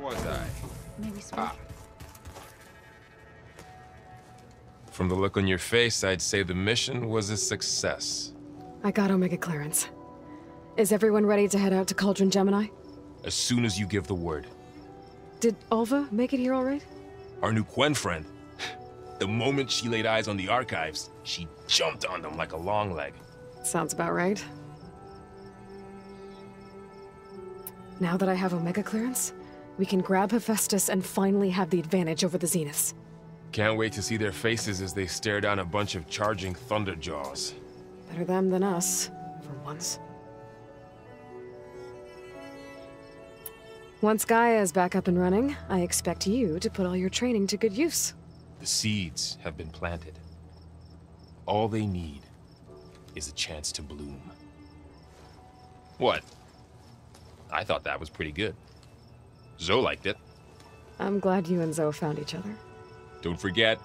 was I? Maybe speak. Ah. From the look on your face, I'd say the mission was a success. I got Omega clearance. Is everyone ready to head out to Cauldron, Gemini? As soon as you give the word. Did Alva make it here all right? Our new Quen friend. The moment she laid eyes on the archives, she jumped on them like a long leg. Sounds about right. Now that I have Omega clearance, we can grab Hephaestus and finally have the advantage over the Zeniths. Can't wait to see their faces as they stare down a bunch of charging Thunderjaws. Better them than us, for once. Once Gaia is back up and running, I expect you to put all your training to good use. The seeds have been planted. All they need is a chance to bloom. What? I thought that was pretty good. Zoe liked it. I'm glad you and Zoe found each other. Don't forget,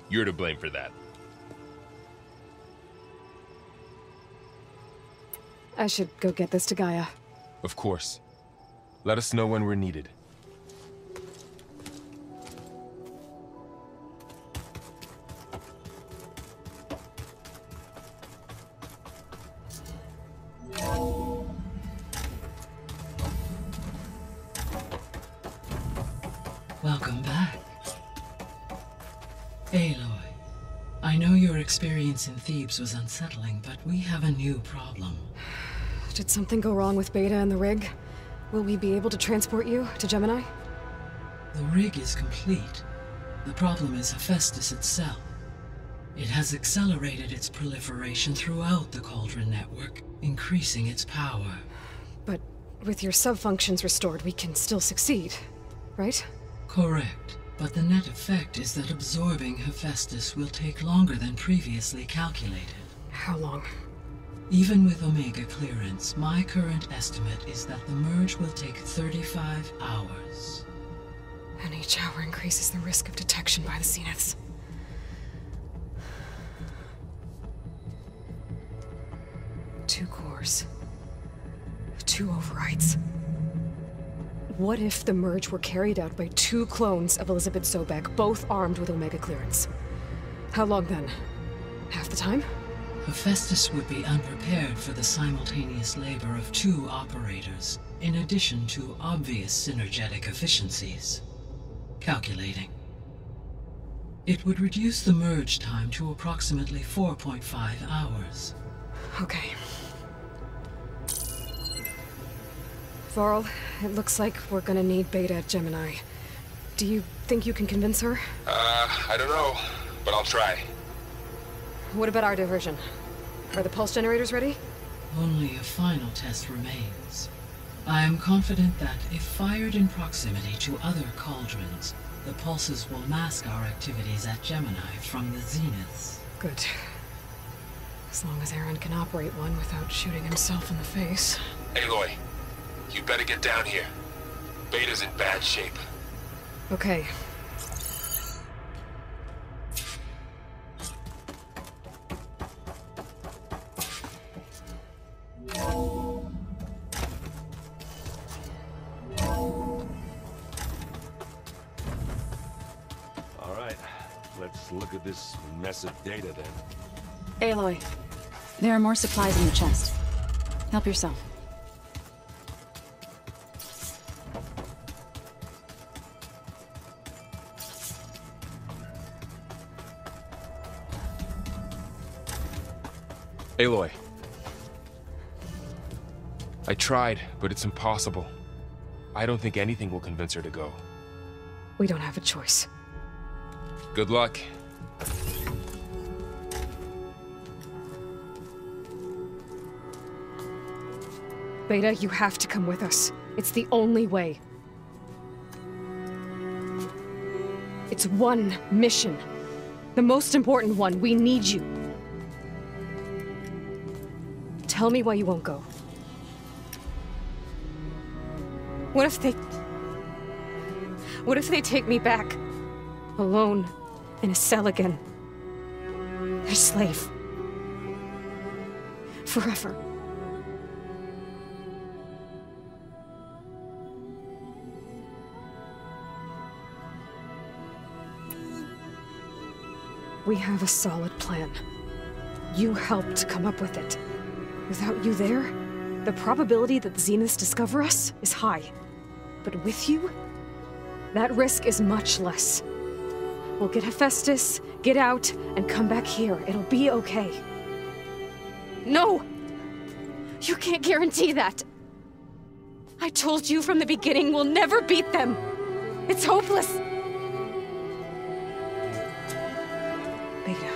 you're to blame for that. I should go get this to Gaia. Of course. Let us know when we're needed. Welcome back. Aloy, I know your experience in Thebes was unsettling, but we have a new problem. Did something go wrong with Beta and the rig? Will we be able to transport you to Gemini? The rig is complete. The problem is Hephaestus itself. It has accelerated its proliferation throughout the Cauldron network, increasing its power. But with your sub-functions restored, we can still succeed, right? Correct. But the net effect is that absorbing Hephaestus will take longer than previously calculated. How long? Even with Omega clearance, my current estimate is that the merge will take 35 hours. And each hour increases the risk of detection by the Zeniths. Two cores. Two overrides. What if the merge were carried out by two clones of Elizabeth Sobek, both armed with Omega clearance? How long then? Half the time? Hephaestus would be unprepared for the simultaneous labor of two operators, in addition to obvious synergetic efficiencies. Calculating. It would reduce the merge time to approximately 4.5 hours. Okay. Varl, it looks like we're gonna need Beta at Gemini. Do you think you can convince her? I don't know, but I'll try. What about our diversion? Are the pulse generators ready? Only a final test remains. I am confident that if fired in proximity to other cauldrons, the pulses will mask our activities at Gemini from the Zeniths. Good. As long as Aaron can operate one without shooting himself in the face. Aloy, you better get down here. Beta's in bad shape. Okay. All right, let's look at this mess of data then. Aloy, there are more supplies in the chest. Help yourself. Aloy. I tried, but it's impossible. I don't think anything will convince her to go. We don't have a choice. Good luck. Beta, you have to come with us. It's the only way. It's one mission. The most important one. We need you. Tell me why you won't go. What if they take me back? Alone, in a cell again. Their slave. Forever. We have a solid plan. You helped come up with it. Without you there, the probability that the Zeniths discover us is high. But with you, that risk is much less. We'll get Hephaestus, get out, and come back here. It'll be okay. No! You can't guarantee that! I told you from the beginning we'll never beat them! It's hopeless! Beta.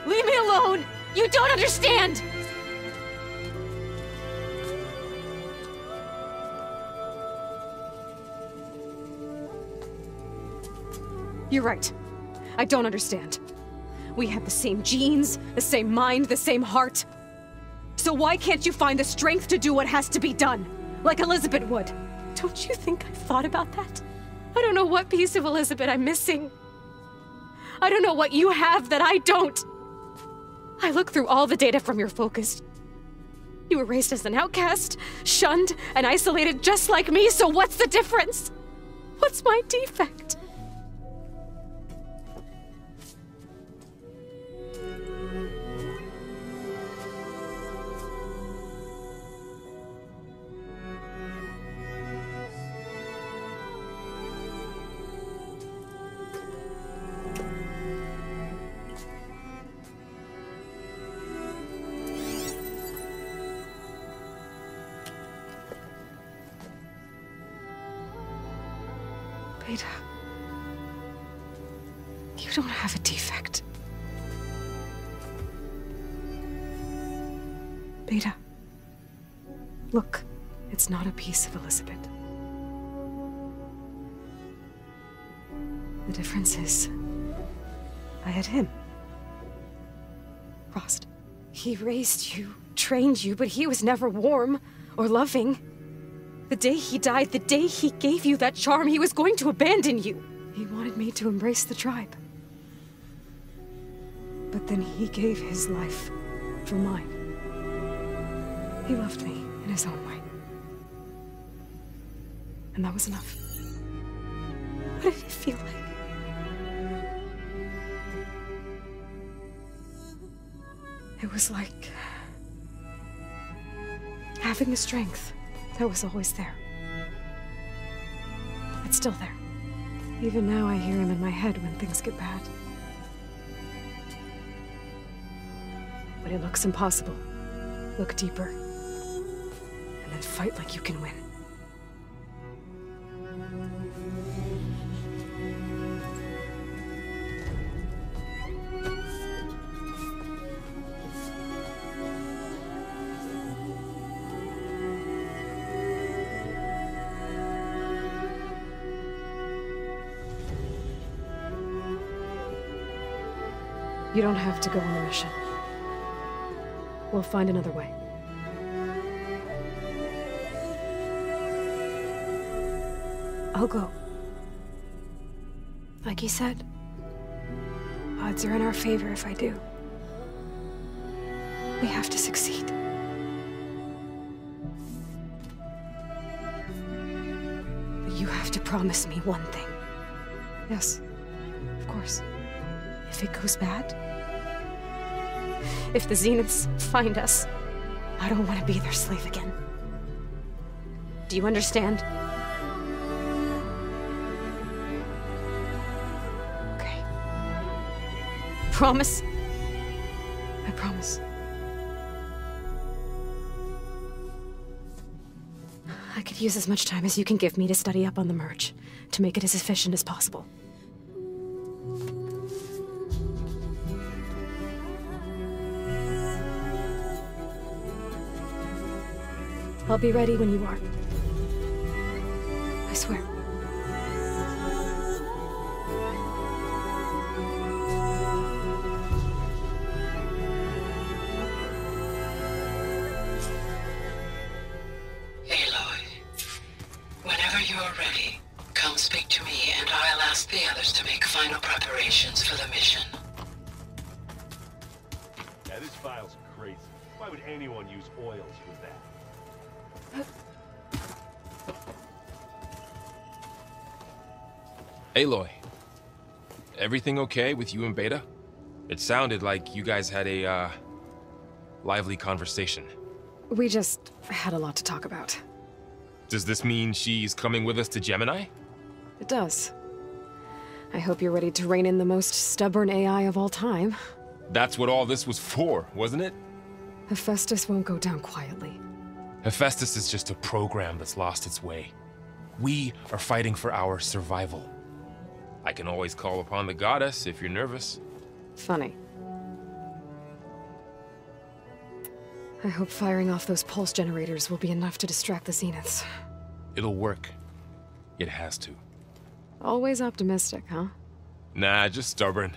Leave me alone! You don't understand! You're right. I don't understand. We have the same genes, the same mind, the same heart. So why can't you find the strength to do what has to be done? Like Elizabeth would. Don't you think I've thought about that? I don't know what piece of Elizabeth I'm missing. I don't know what you have that I don't. I look through all the data from your focus. You were raised as an outcast, shunned, and isolated just like me, so what's the difference? What's my defect? Beta, you don't have a defect. Beta, look, it's not a piece of Elizabeth. The difference is, I had him. Frost. He raised you, trained you, but he was never warm or loving. The day he died, the day he gave you that charm, he was going to abandon you. He wanted me to embrace the tribe. But then he gave his life for mine. He loved me in his own way. And that was enough. What did it feel like? It was like having the strength that was always there. It's still there. Even now I hear him in my head when things get bad. When it looks impossible, look deeper. And then fight like you can win. You don't have to go on the mission. We'll find another way. I'll go. Like he said, odds are in our favor if I do. We have to succeed. But you have to promise me one thing. Yes, of course. If it goes bad, if the Zeniths find us, I don't want to be their slave again. Do you understand? Okay. Promise? I promise. I could use as much time as you can give me to study up on the merge, to make it as efficient as possible. I'll be ready when you are. I swear. Aloy, whenever you're ready, come speak to me and I'll ask the others to make final preparations for the mission. Yeah, this file's crazy. Why would anyone use oils with that? Aloy, Everything okay with you and Beta? It sounded like you guys had a, lively conversation. We just had a lot to talk about. Does this mean she's coming with us to Gemini? It does. I hope you're ready to rein in the most stubborn AI of all time. That's what all this was for, wasn't it? Hephaestus won't go down quietly. Hephaestus is just a program that's lost its way. We are fighting for our survival. I can always call upon the goddess if you're nervous. Funny. I hope firing off those pulse generators will be enough to distract the Zeniths. It'll work. It has to. Always optimistic, huh? Nah, just stubborn.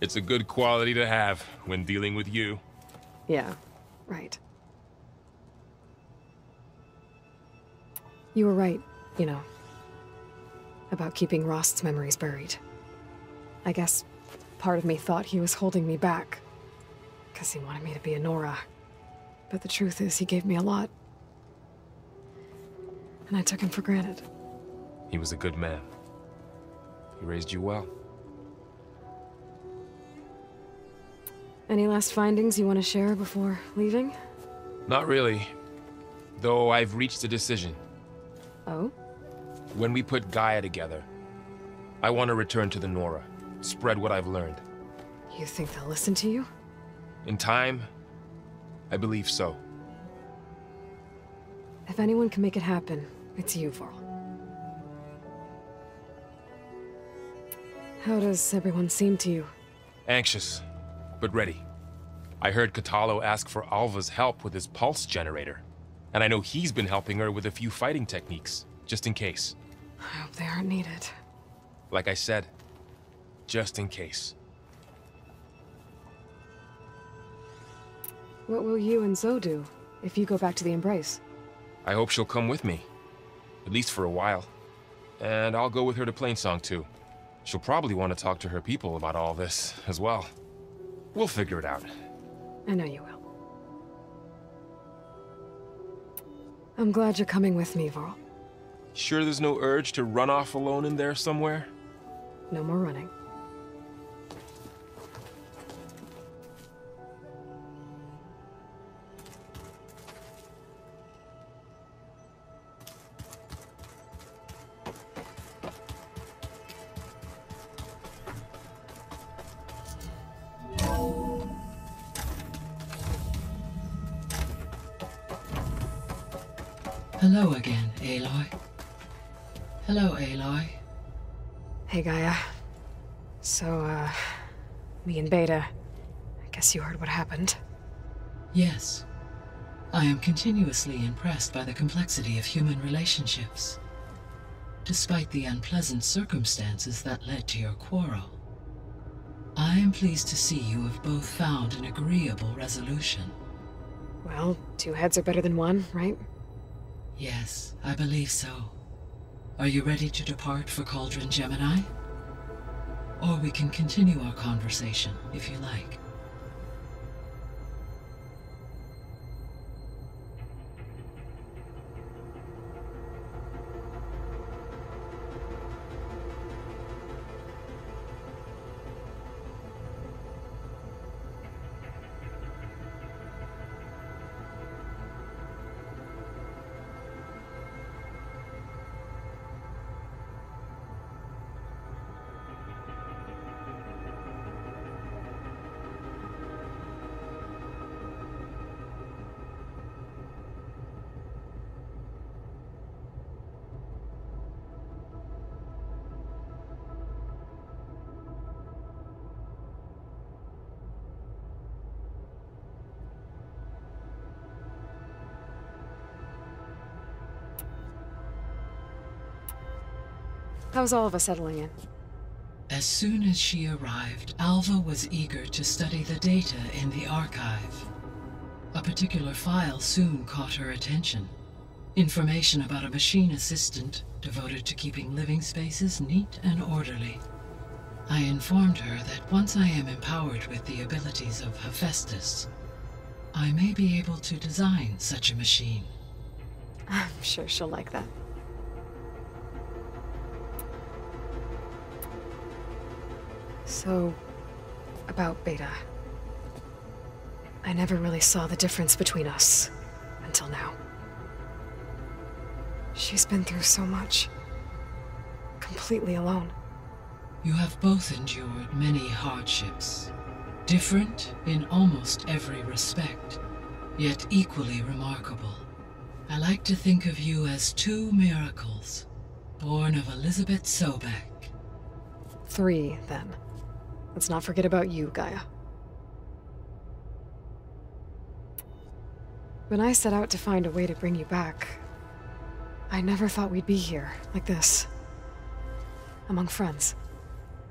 It's a good quality to have when dealing with you. Yeah, right. You were right, you know, about keeping Rost's memories buried. I guess part of me thought he was holding me back, because he wanted me to be a Nora. But the truth is, he gave me a lot. And I took him for granted. He was a good man. He raised you well. Any last findings you want to share before leaving? Not really. Though I've reached a decision. Oh? When we put Gaia together, I want to return to the Nora. Spread what I've learned. You think they'll listen to you? In time, I believe so. If anyone can make it happen, it's you, Varl. How does everyone seem to you? Anxious, but ready. I heard Katalo ask for Alva's help with his pulse generator. And I know he's been helping her with a few fighting techniques, just in case. I hope they aren't needed. Like I said, just in case. What will you and Zoe do if you go back to the Embrace? I hope she'll come with me. At least for a while. And I'll go with her to Plainsong too. She'll probably want to talk to her people about all this as well. We'll figure it out. I know you will. I'm glad you're coming with me, Varl. Sure there's no urge to run off alone in there somewhere? No more running. Hello again, Aloy. Hello, Aloy. Hey, Gaia. So, me and Beta, I guess you heard what happened. Yes. I am continuously impressed by the complexity of human relationships. Despite the unpleasant circumstances that led to your quarrel, I am pleased to see you have both found an agreeable resolution. Well, two heads are better than one, right? Yes, I believe so. Are you ready to depart for Cauldron, Gemini? Or we can continue our conversation, if you like. How's all of us settling in? As soon as she arrived, Alva was eager to study the data in the archive. A particular file soon caught her attention. Information about a machine assistant devoted to keeping living spaces neat and orderly. I informed her that once I am empowered with the abilities of Hephaestus, I may be able to design such a machine. I'm sure she'll like that. So, about Beta. I never really saw the difference between us until now. She's been through so much. Completely alone. You have both endured many hardships. Different in almost every respect, yet equally remarkable. I like to think of you as two miracles, born of Elizabeth Sobek. 3, then. Let's not forget about you, Gaia. When I set out to find a way to bring you back, I never thought we'd be here, like this. Among friends.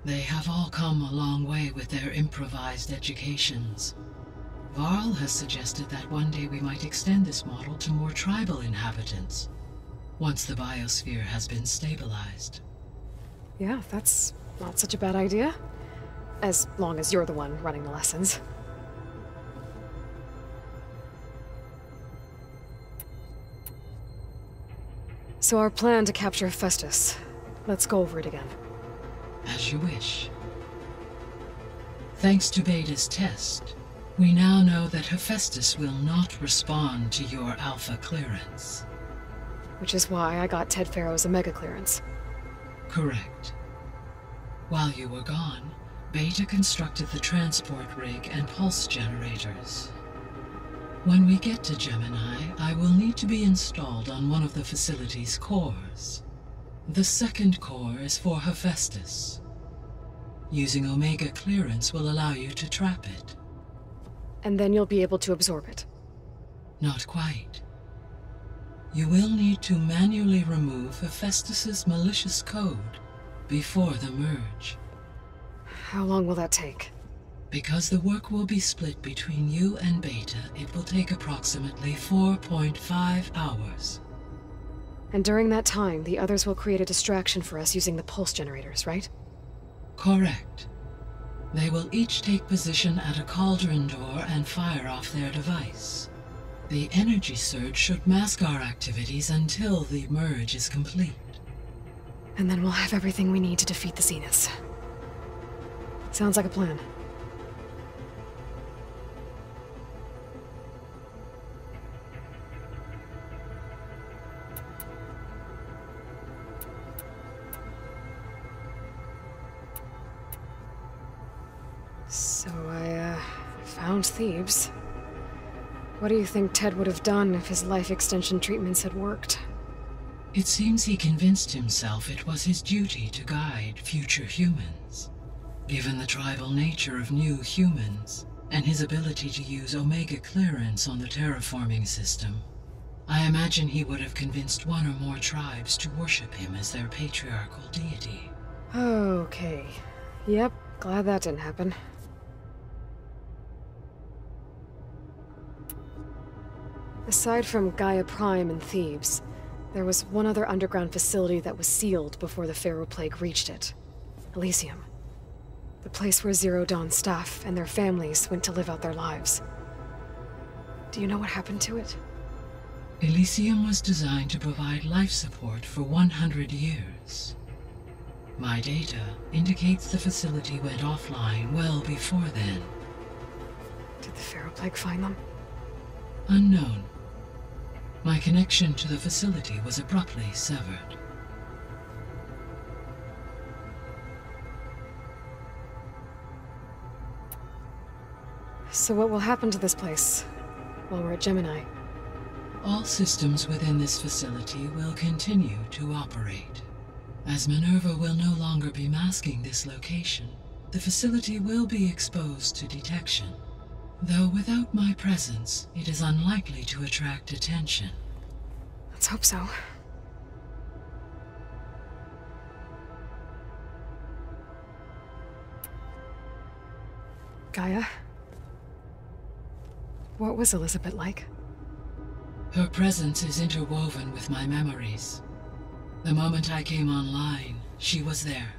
They have all come a long way with their improvised educations. Varl has suggested that one day we might extend this model to more tribal inhabitants, once the biosphere has been stabilized. Yeah, that's not such a bad idea. As long as you're the one running the lessons. So our plan to capture Hephaestus. Let's go over it again. As you wish. Thanks to Beta's test, we now know that Hephaestus will not respond to your alpha clearance. Which is why I got Ted Farrow's Omega clearance. Correct. While you were gone, Beta constructed the transport rig and pulse generators. When we get to Gemini, I will need to be installed on one of the facility's cores. The second core is for Hephaestus. Using Omega clearance will allow you to trap it. And then you'll be able to absorb it. Not quite. You will need to manually remove Hephaestus's malicious code before the merge. How long will that take? Because the work will be split between you and Beta, it will take approximately 4.5 hours. And during that time, the others will create a distraction for us using the pulse generators, right? Correct. They will each take position at a cauldron door and fire off their device. The energy surge should mask our activities until the merge is complete. And then we'll have everything we need to defeat the Zeniths. Sounds like a plan. So I, found Thebes. What do you think Ted would have done if his life extension treatments had worked? It seems he convinced himself it was his duty to guide future humans. Given the tribal nature of new humans, and his ability to use Omega clearance on the terraforming system, I imagine he would have convinced one or more tribes to worship him as their patriarchal deity. Okay. Yep, glad that didn't happen. Aside from Gaia Prime and Thebes, there was one other underground facility that was sealed before the Pharaoh Plague reached it. Elysium. The place where Zero Dawn staff and their families went to live out their lives. Do you know what happened to it? Elysium was designed to provide life support for 100 years. My data indicates the facility went offline well before then. Did the Pharaoh Plague find them? Unknown. My connection to the facility was abruptly severed. So what will happen to this place while we're at Gemini? All systems within this facility will continue to operate. As Minerva will no longer be masking this location, the facility will be exposed to detection. Though without my presence, it is unlikely to attract attention. Let's hope so. Gaia? What was Elizabeth like? Her presence is interwoven with my memories. The moment I came online, she was there.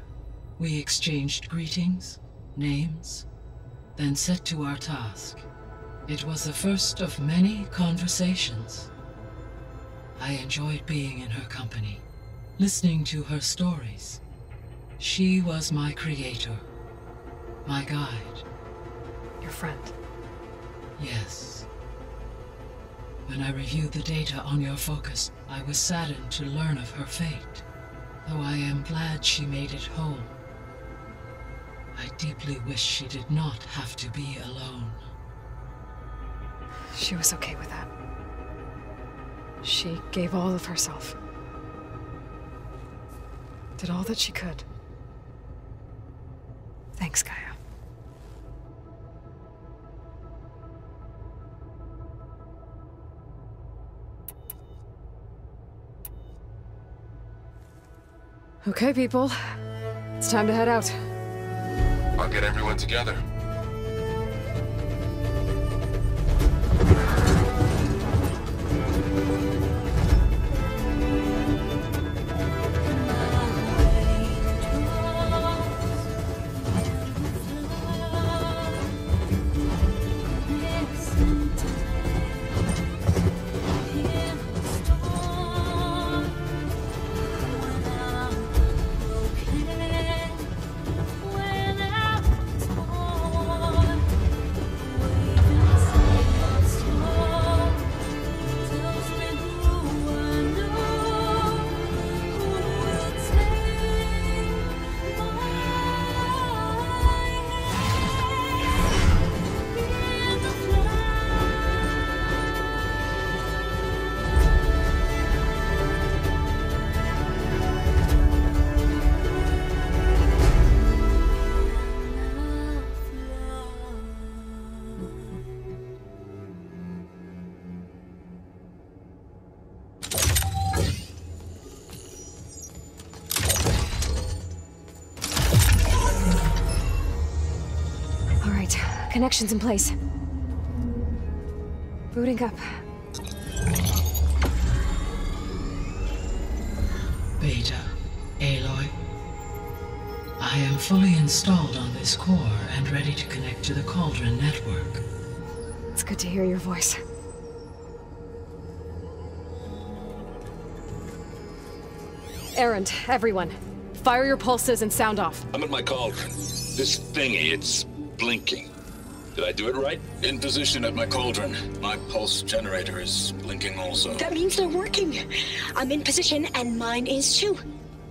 We exchanged greetings, names, then set to our task. It was the first of many conversations. I enjoyed being in her company, listening to her stories. She was my creator, My guide. Your friend. Yes. When I reviewed the data on your focus, I was saddened to learn of her fate, though I am glad she made it home. I deeply wish she did not have to be alone. She was okay with that. She gave all of herself. Did all that she could. Thanks, Gaia. Okay, people. It's time to head out. I'll get everyone together. Connections in place. Booting up. Beta, Aloy. I am fully installed on this core and ready to connect to the Cauldron network. It's good to hear your voice. Errand, everyone. Fire your pulses and sound off. I'm at my Cauldron. This thingy, it's blinking. Did I do it right? In position at my Cauldron. My pulse generator is blinking also. That means they're working. I'm in position and mine is too.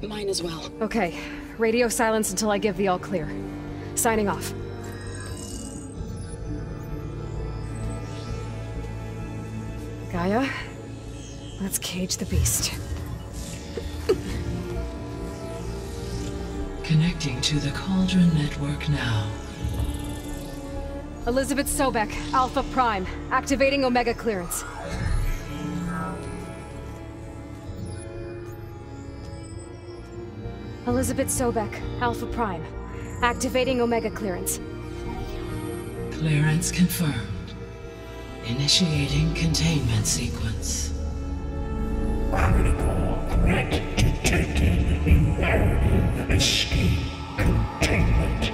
Mine as well. Okay. Radio silence until I give the all clear. Signing off. Gaia, let's cage the beast. Connecting to the Cauldron network now. Elizabeth Sobek, Alpha Prime, activating Omega clearance. Elizabeth Sobek, Alpha Prime, activating Omega clearance. Clearance confirmed. Initiating containment sequence. Critical threat detected. Imperative escape containment.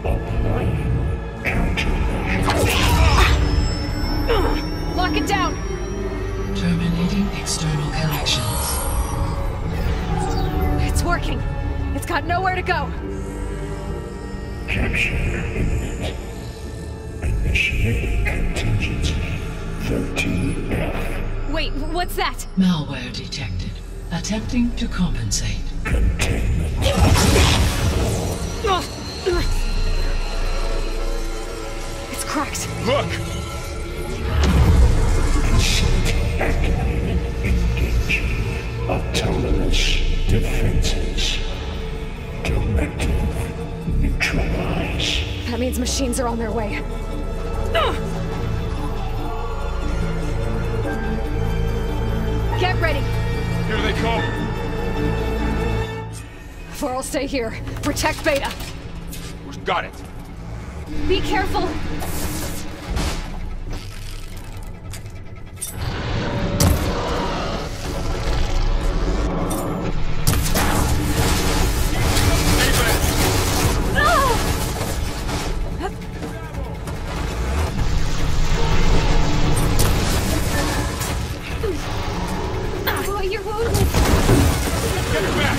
Applying countermeasures. Lock it down! Terminating external connections. It's working. It's got nowhere to go. Capture imminent. Initiating contingency 13F. Wait, what's that? Malware detected. Attempting to compensate. Containment. It's cracked. Look! Facility activated. Engaging autonomous defenses. Directive neutralize. That means machines are on their way. Get ready! Here they come! Vor'll stay here. Protect Beta. Got it. Be careful! Oh, you're wounded! Get her back!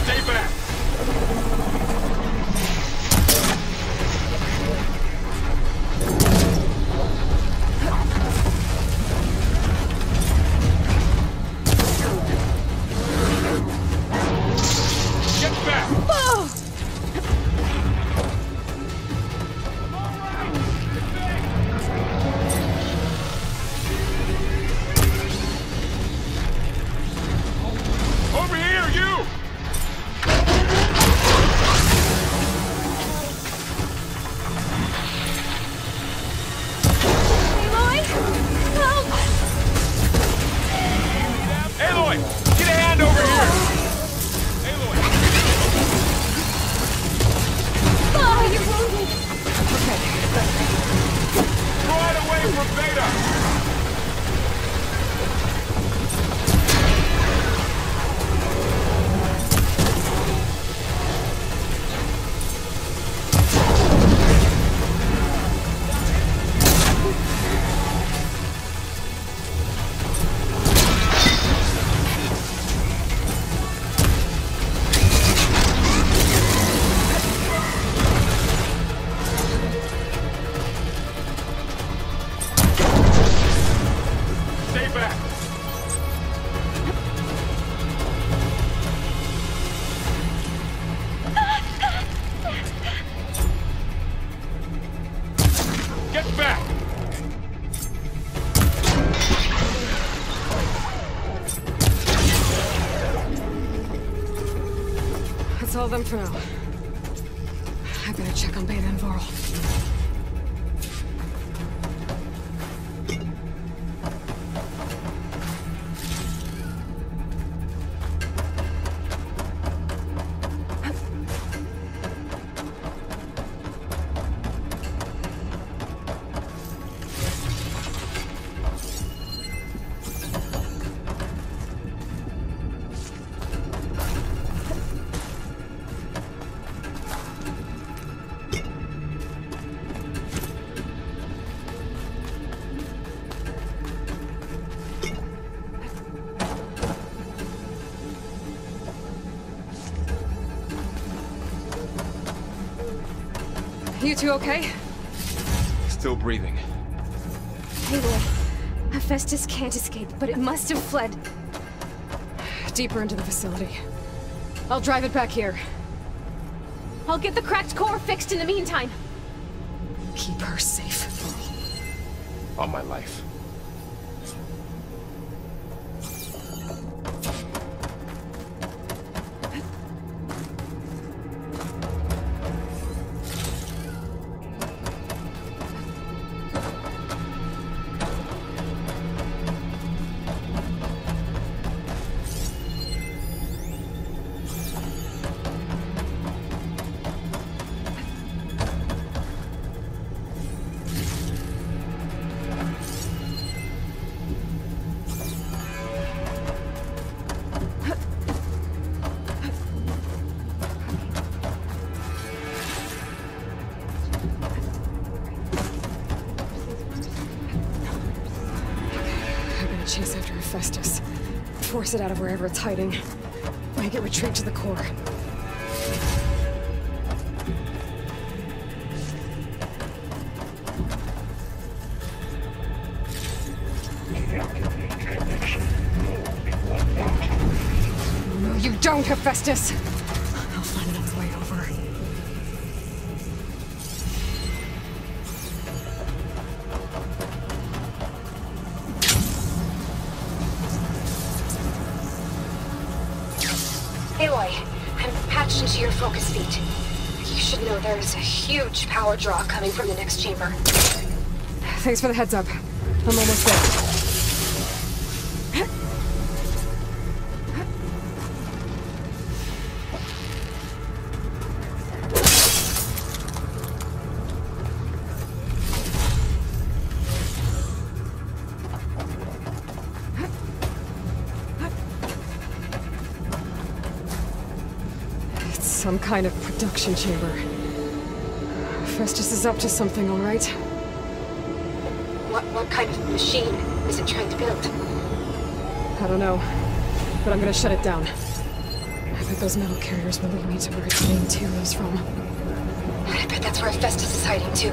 Stay back! Get back! Over here, you! Aloy! Get a hand over here! Aloy! Oh, you're wounded! Throw it away from Beta! Stay back! Get back! That's all of them for now. I better check on Beta and Varl. You two okay? Still breathing. Aloy, Hephaestus can't escape, but it must have fled deeper into the facility. I'll drive it back here. I'll get the cracked core fixed in the meantime. Keep her safe. On my life. Chase after Hephaestus. Force it out of wherever it's hiding. Make it retreat to the core. No, you don't, Hephaestus! I'll find another way over. Aloy, I'm patched into your focus feed. You should know there's a huge power draw coming from the next chamber. Thanks for the heads up. I'm almost there. Some kind of production chamber. Hephaestus is up to something, all right? What kind of machine is it trying to build? I don't know, but I'm gonna shut it down. I bet those metal carriers will lead me to where its main tube is from. I bet that's where Hephaestus is hiding too.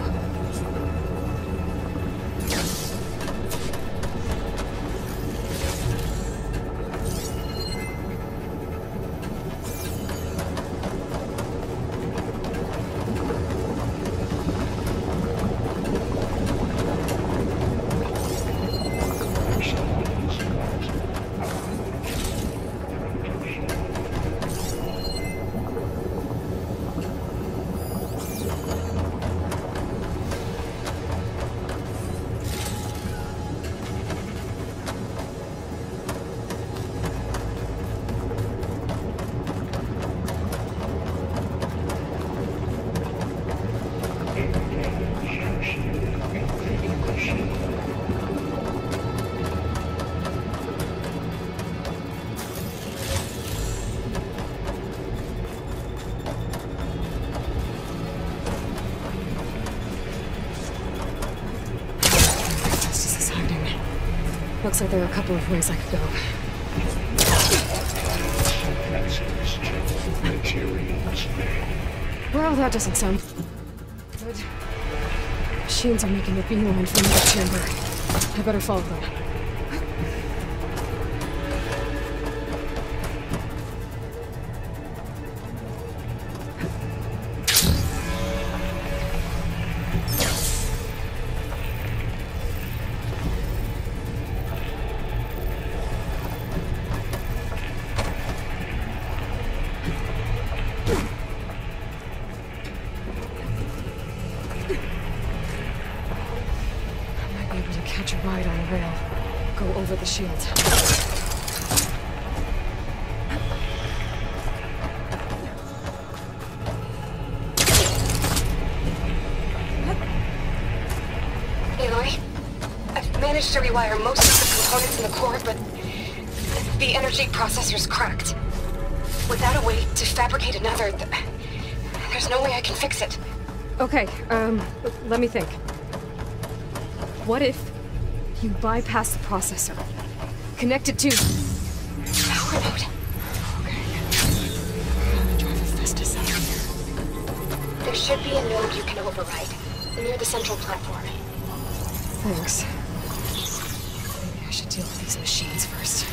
Looks like there are a couple of ways I could go. Well, that doesn't sound good. Machines are making a beeline for the chamber. I better follow them. Catch a ride on a rail. Go over the shield. Aloy, I've managed to rewire most of the components in the core, but the energy processor's cracked. Without a way to fabricate another, there's no way I can fix it. Okay, let me think. What if you bypass the processor? Connect it to power node. Okay. I'm gonna drive Hephaestus out of here. There should be a node you can override near the central platform. Thanks. Maybe I should deal with these machines first.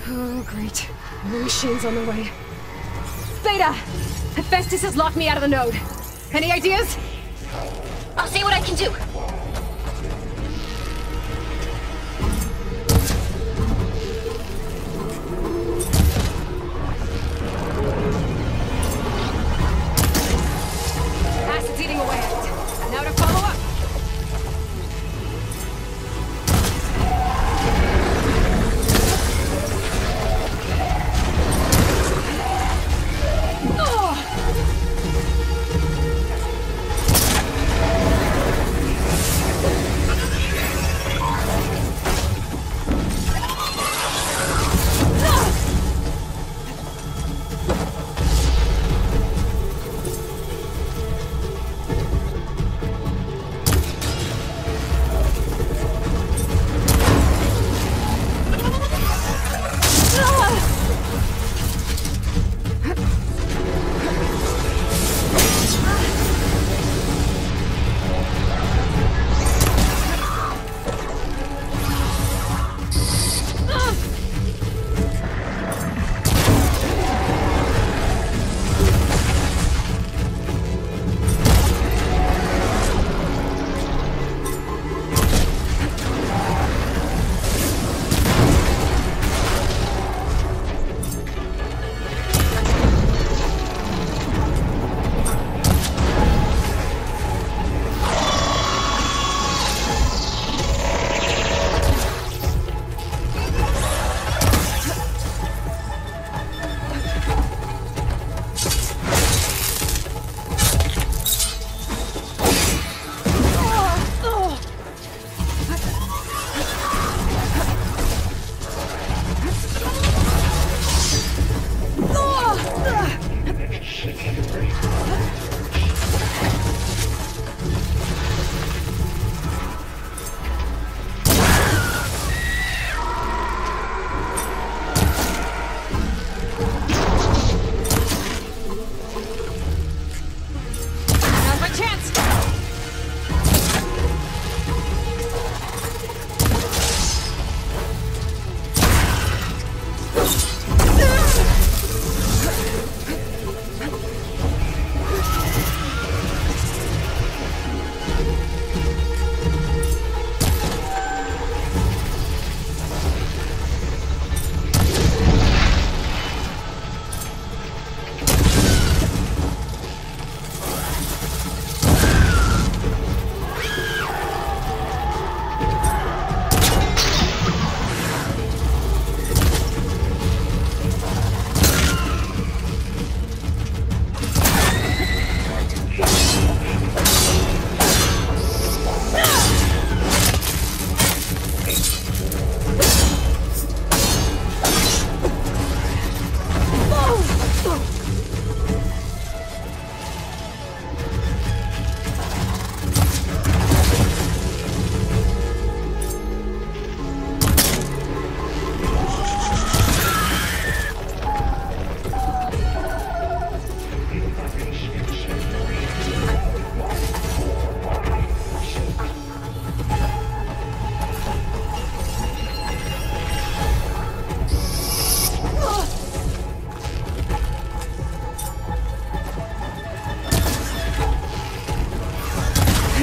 Oh, great. More machines on the way. Beta! Hephaestus has locked me out of the node. Any ideas? I'll see what I can do. Acid's eating away at it. Now to follow up.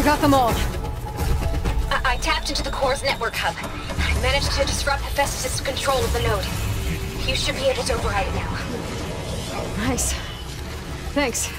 Got them all. I tapped into the core's network hub. I managed to disrupt Hephaestus' control of the node. You should be able to override it now. Nice. Thanks.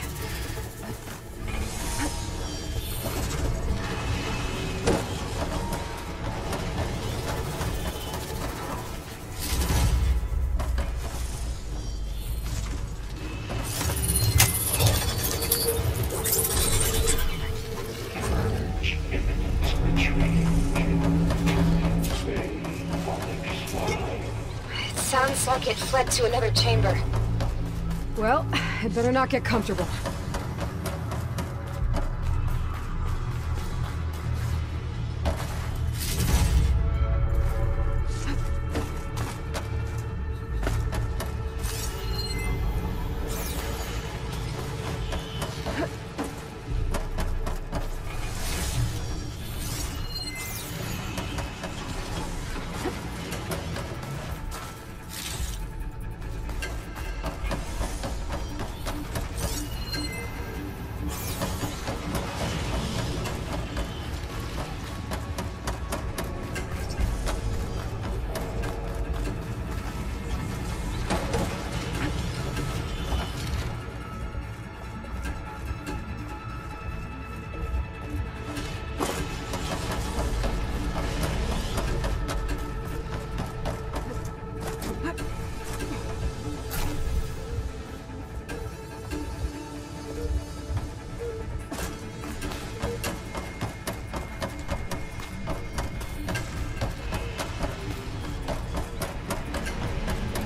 Sounds like it fled to another chamber. Well, it better not get comfortable.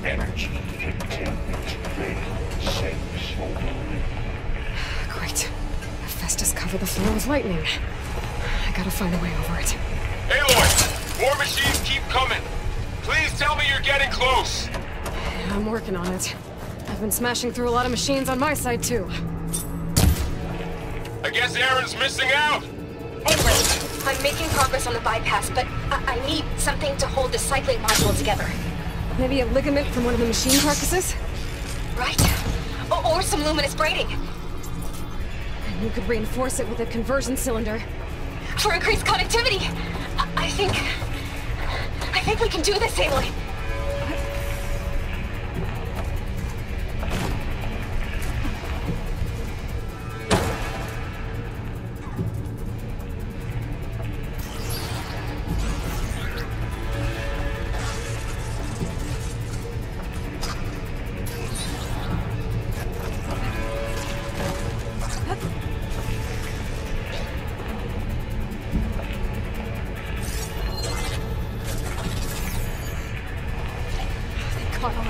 energy containment ring safe zone. Great. Hephaestus covered the floor with lightning. I gotta find a way over it. Aloy! More machines keep coming! Please tell me you're getting close! Yeah, I'm working on it. I've been smashing through a lot of machines on my side, too. I guess Aaron's missing out! Aloy, I'm making progress on the bypass, but I need something to hold the cycling module together. Maybe a ligament from one of the machine carcasses? Right? Or some luminous braiding. And you could reinforce it with a conversion cylinder. For increased connectivity! I think we can do this, Aloy. Caught on.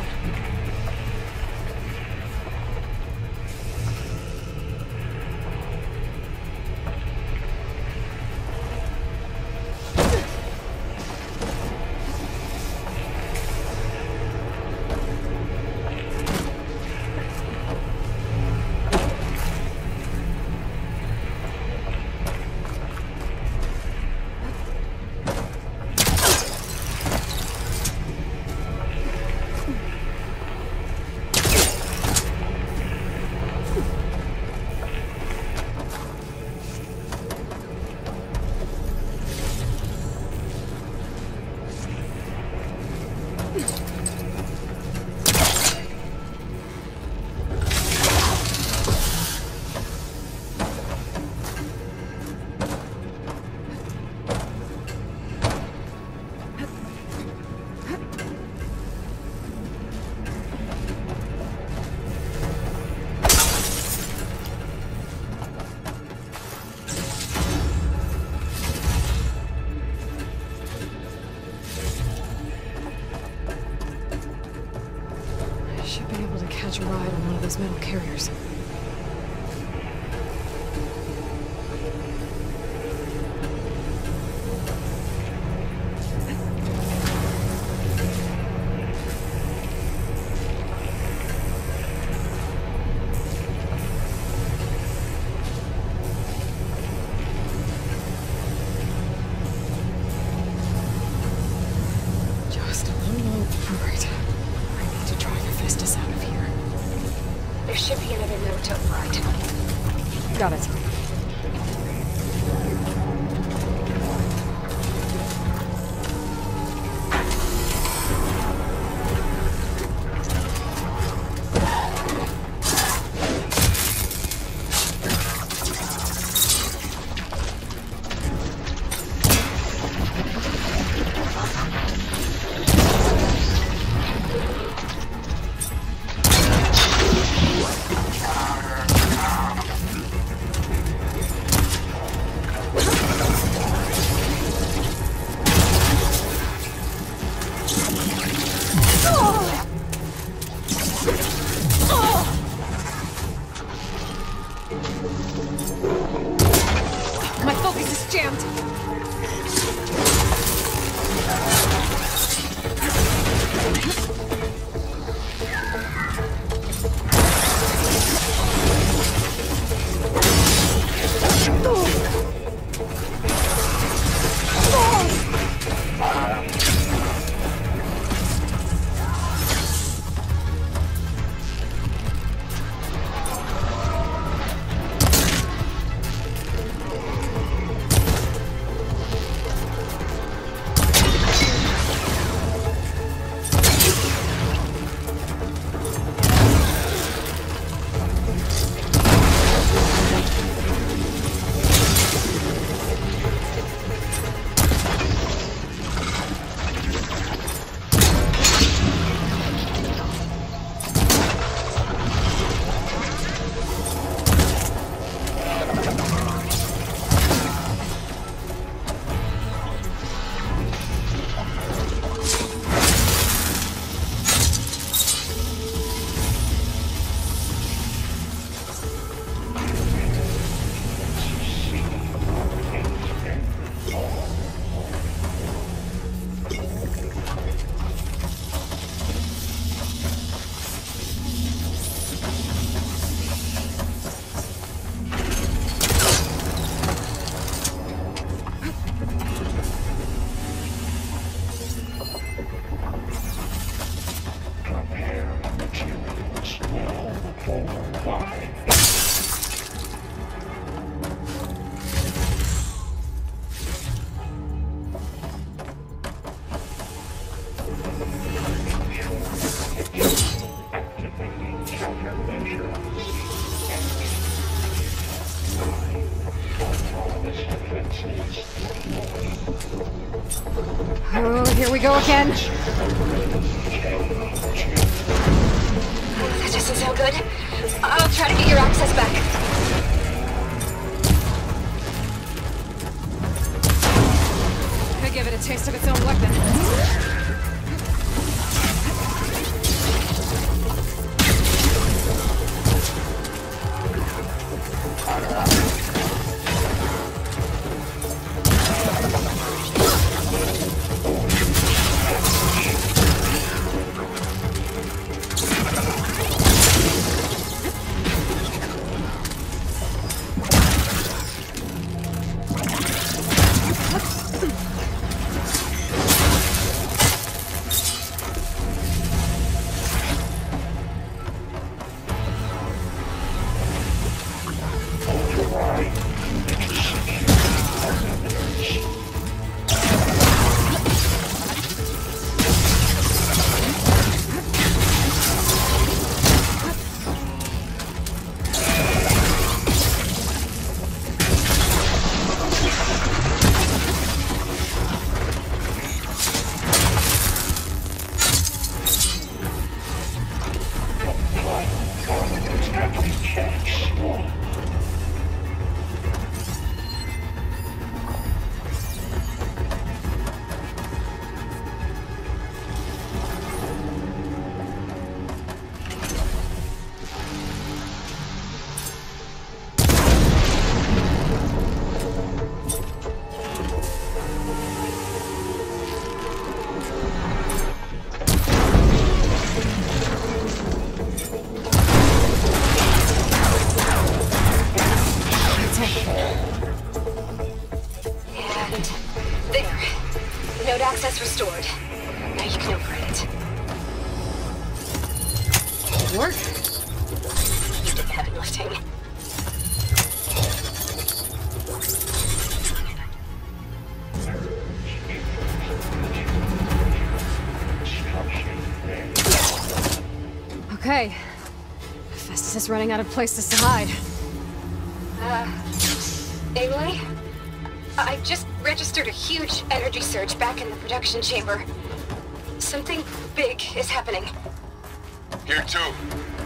Catch a ride on one of those metal carriers. Just a little low. All right. I need to drive Hephaestus out of here. There should be another node to override. Got it. we go again. That doesn't sound good. I'll try to get your access back. Could give it a taste of its own weapon. Access restored. Now you can operate it. Work? You did the heavy lifting. Okay. Hephaestus is running out of places to hide. Aloy? I just registered a huge energy surge back in the production chamber. Something big is happening. Here too.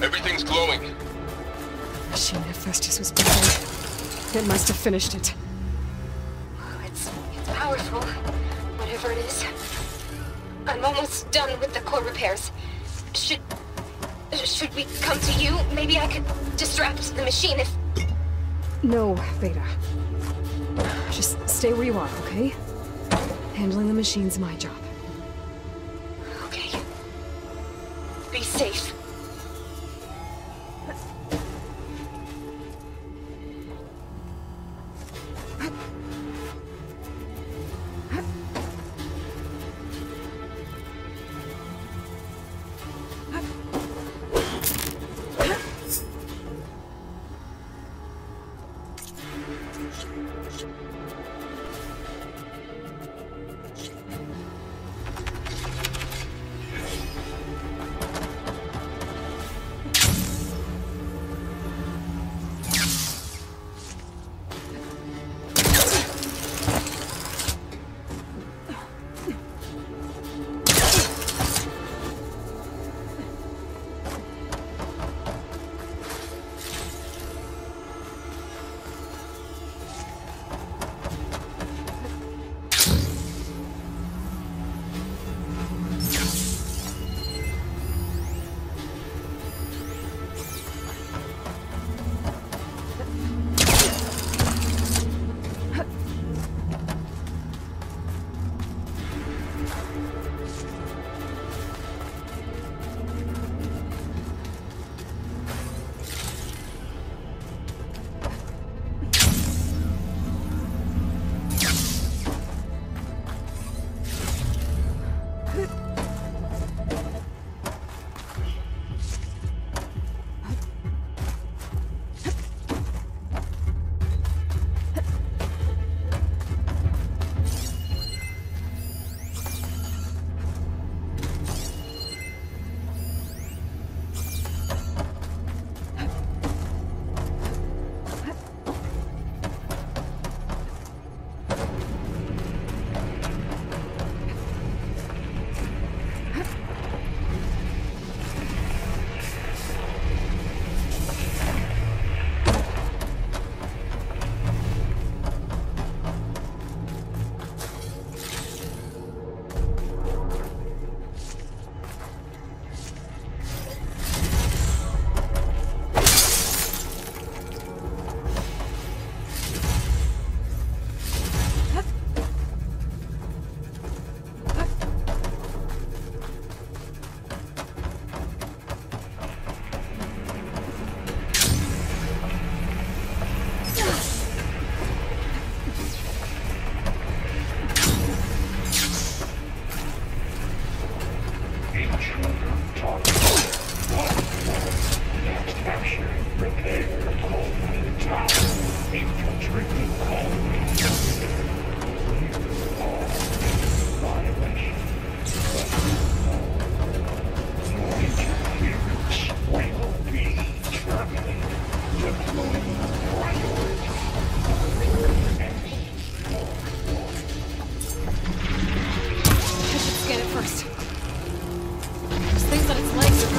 Everything's glowing. The machine Hephaestus was building. It must have finished it. Oh, it's powerful, whatever it is. I'm almost done with the core repairs. Should we come to you? Maybe I could distract the machine if... No, Beta. Just stay where you are, okay? Handling the machine's my job. Okay. Be safe.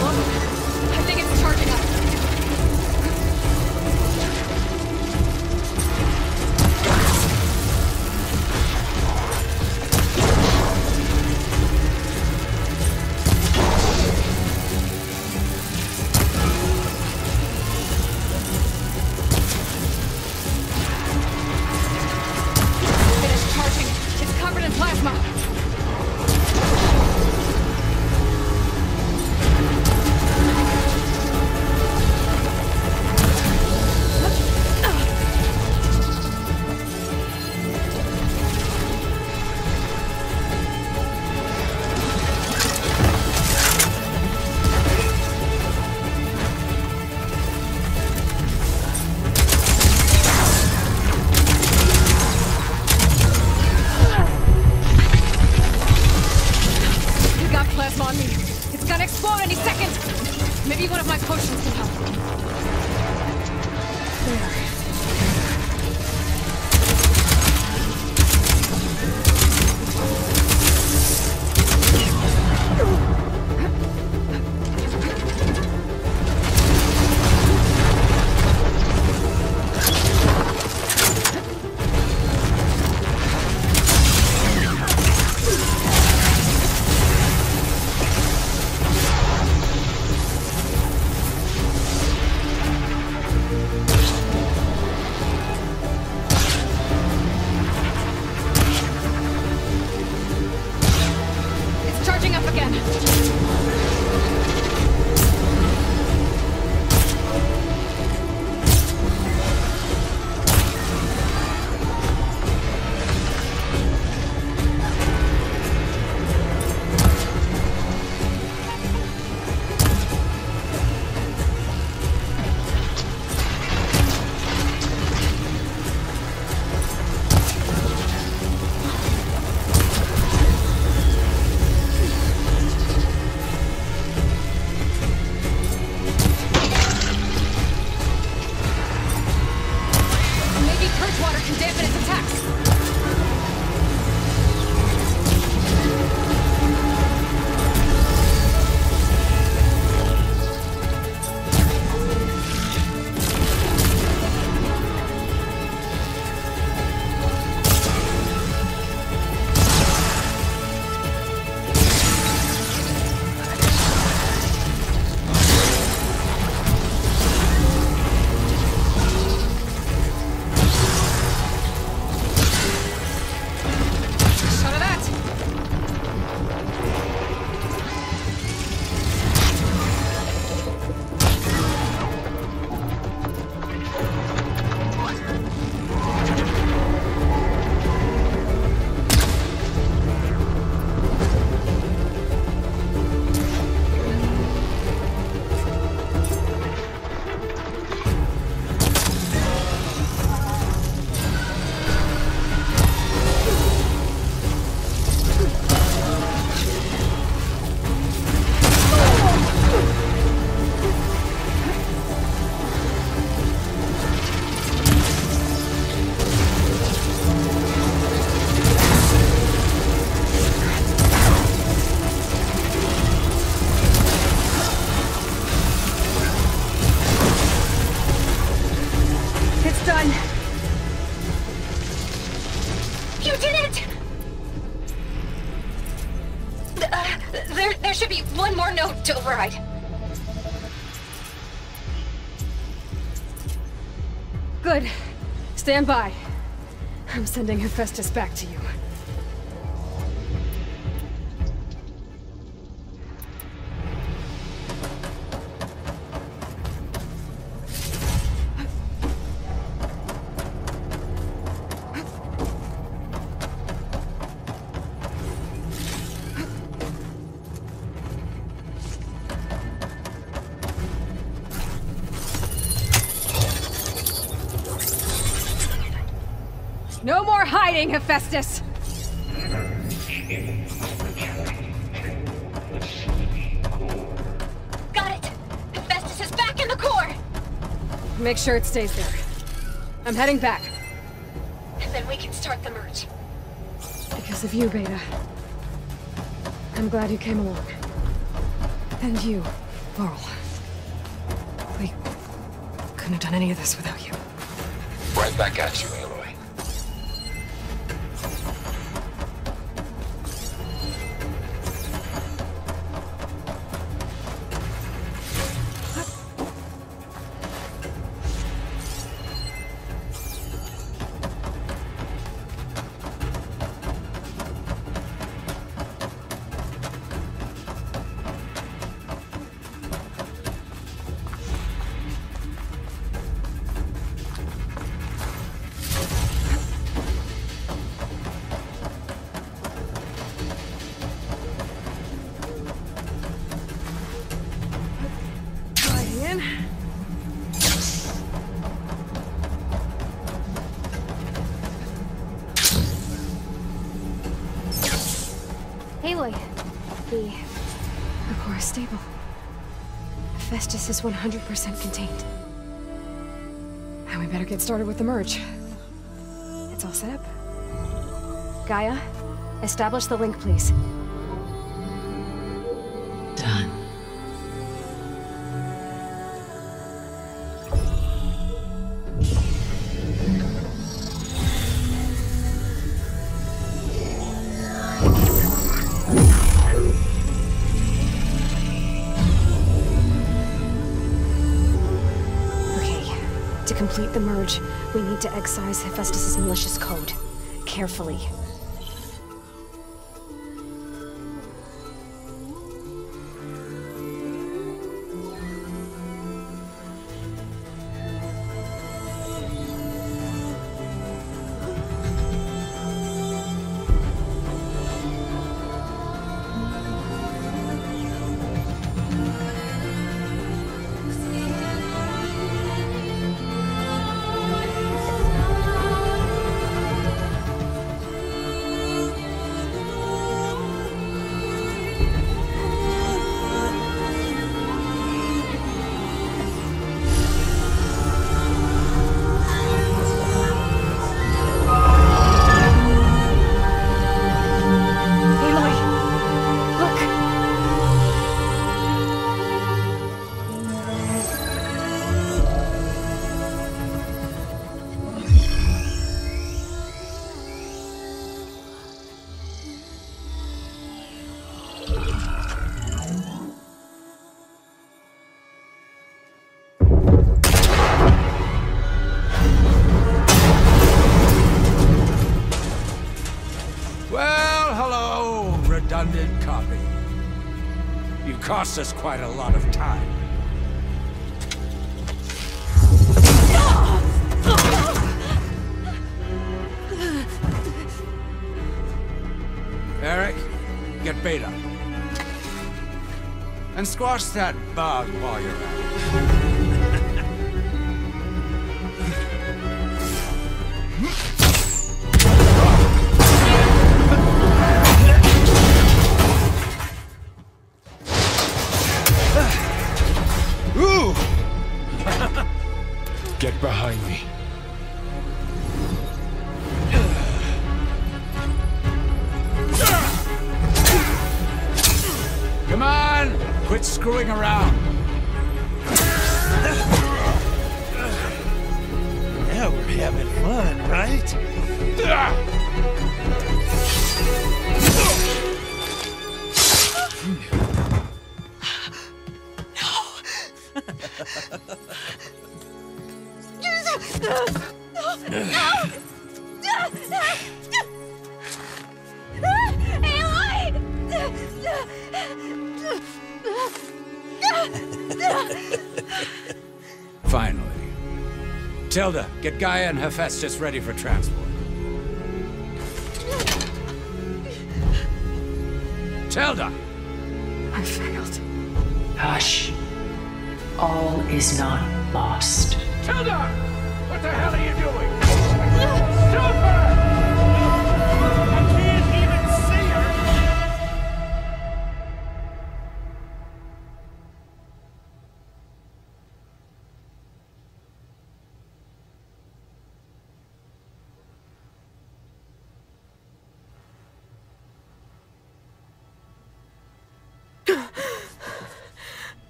I think it's charging up. It is charging. It's covered in plasma. You got plasma on me. It's gonna explode any second. Maybe one of my potions can help. There. It's charging up again. Maybe purge water can dampen its attacks. Shot of that. It's done. You did it! There should be one more node to override. Good. Stand by. I'm sending Hephaestus back to you. No more hiding, Hephaestus! Got it! Hephaestus is back in the core! Make sure it stays there. I'm heading back. And then we can start the merge. Because of you, Beta. I'm glad you came along. And you, Laurel. We couldn't have done any of this without you. Right back at you, Aloy. Aloy, the core is stable. Hephaestus is 100% contained. And we better get started with the merge. It's all set up. Gaia, establish the link, please. Done. To complete the merge, we need to excise Hephaestus' malicious code. Carefully. Redundant copy. You cost us quite a lot of time. Eric, get Beta. And squash that bug while you're at it. Get behind me. Come on! Quit screwing around. Now we're having fun, right? Finally. Tilda, get Gaia and Hephaestus ready for transport. Tilda! I failed. Hush. All is not lost. Tilda! What the hell are you doing? Stop her! I can't even see her!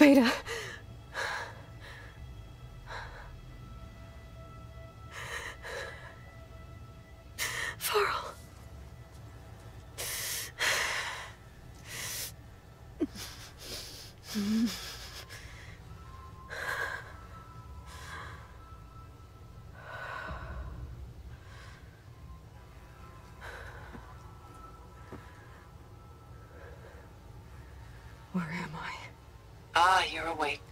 Beta. Varl. Where am I? Ah, you're awake.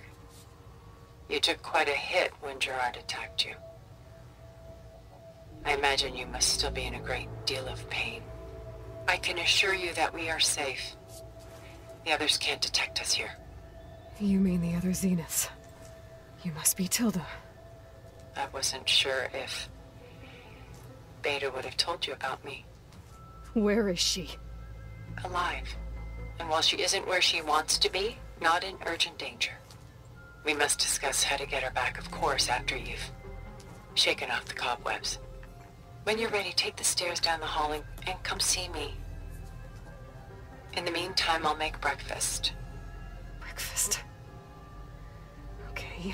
You took quite a hit when Gerard attacked you. I imagine you must still be in a great deal of pain. I can assure you that we are safe. The others can't detect us here. You mean the other Zeniths? You must be Tilda. I wasn't sure if Beta would have told you about me. Where is she? Alive. And while she isn't where she wants to be, not in urgent danger. We must discuss how to get her back, of course, after you've shaken off the cobwebs. When you're ready, take the stairs down the hall and come see me. In the meantime, I'll make breakfast. Breakfast. Okay.